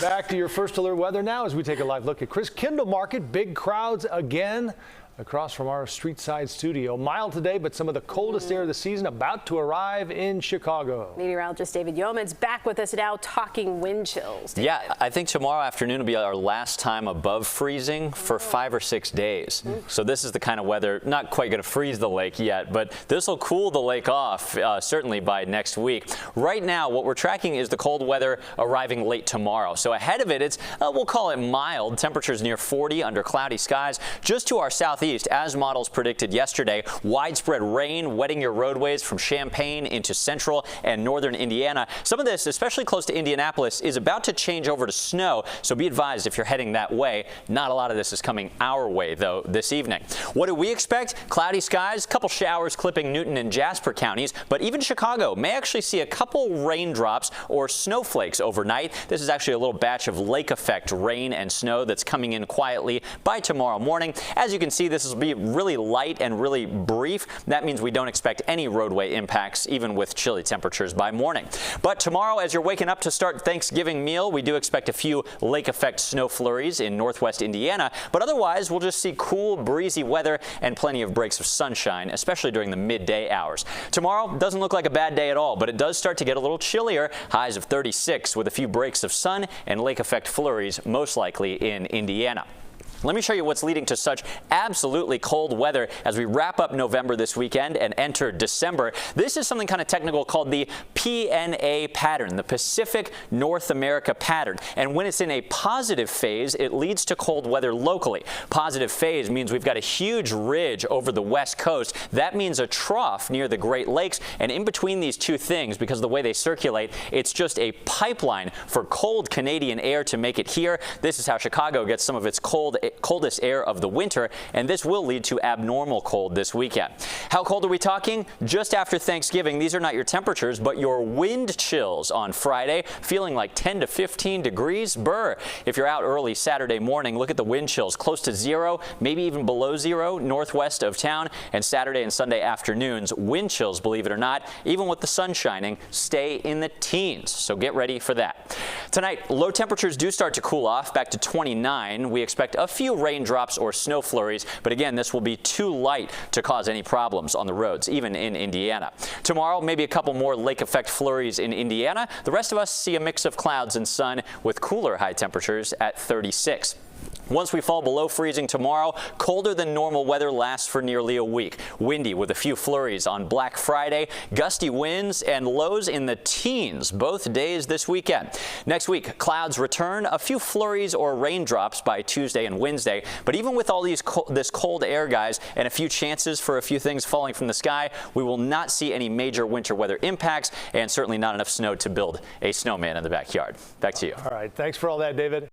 Back to your first alert weather now as we take a live look at Chris Kindle Market. Big crowds again across from our street side studio. Mild today, but some of the coldest air of the season about to arrive in Chicago. Meteorologist David Yeomans back with us now talking wind chills. David. Yeah, I think tomorrow afternoon will be our last time above freezing for 5 or 6 days. So this is the kind of weather, not quite going to freeze the lake yet, but this will cool the lake off certainly by next week. Right now, what we're tracking is the cold weather arriving late tomorrow. So ahead of it, it's, we'll call it mild. Temperatures near 40 under cloudy skies. Just to our southeast, as models predicted yesterday, widespread rain wetting your roadways from Champaign into central and northern Indiana. Some of this, especially close to Indianapolis, is about to change over to snow, so be advised if you're heading that way. Not a lot of this is coming our way, though, this evening. What do we expect? Cloudy skies, couple showers clipping Newton and Jasper counties, but even Chicago may actually see a couple raindrops or snowflakes overnight. This is actually a little batch of lake effect rain and snow that's coming in quietly by tomorrow morning. As you can see, this will be really light and really brief. That means we don't expect any roadway impacts, even with chilly temperatures by morning. But tomorrow, as you're waking up to start Thanksgiving meal, we do expect a few lake effect snow flurries in northwest Indiana. But otherwise, we'll just see cool, breezy weather and plenty of breaks of sunshine, especially during the midday hours. Tomorrow doesn't look like a bad day at all, but it does start to get a little chillier. Highs of 36 with a few breaks of sun and lake effect flurries, most likely in Indiana. Let me show you what's leading to such absolutely cold weather as we wrap up November this weekend and enter December. This is something kind of technical called the PNA pattern, the Pacific North America pattern. And when it's in a positive phase, it leads to cold weather locally. Positive phase means we've got a huge ridge over the west coast. That means a trough near the Great Lakes. And in between these two things, because of the way they circulate, it's just a pipeline for cold Canadian air to make it here. This is how Chicago gets some of its coldest air of the winter, and this will lead to abnormal cold this weekend. How cold are we talking? Just after Thanksgiving, these are not your temperatures, but your wind chills on Friday, feeling like 10 to 15 degrees. Brr. If you're out early Saturday morning, look at the wind chills, close to 0, maybe even below 0, northwest of town. And Saturday and Sunday afternoons, wind chills, believe it or not, even with the sun shining, stay in the teens. So get ready for that. Tonight, low temperatures do start to cool off back to 29. We expect a few raindrops or snow flurries, but again, this will be too light to cause any problems on the roads, even in Indiana. Tomorrow, maybe a couple more lake effect flurries in Indiana. The rest of us see a mix of clouds and sun with cooler high temperatures at 36. Once we fall below freezing tomorrow, colder than normal weather lasts for nearly a week. Windy with a few flurries on Black Friday, gusty winds and lows in the teens both days this weekend. Next week, clouds return, a few flurries or raindrops by Tuesday and Wednesday. But even with all this cold air, guys, and a few chances for a few things falling from the sky, we will not see any major winter weather impacts and certainly not enough snow to build a snowman in the backyard. Back to you. All right. Thanks for all that, David.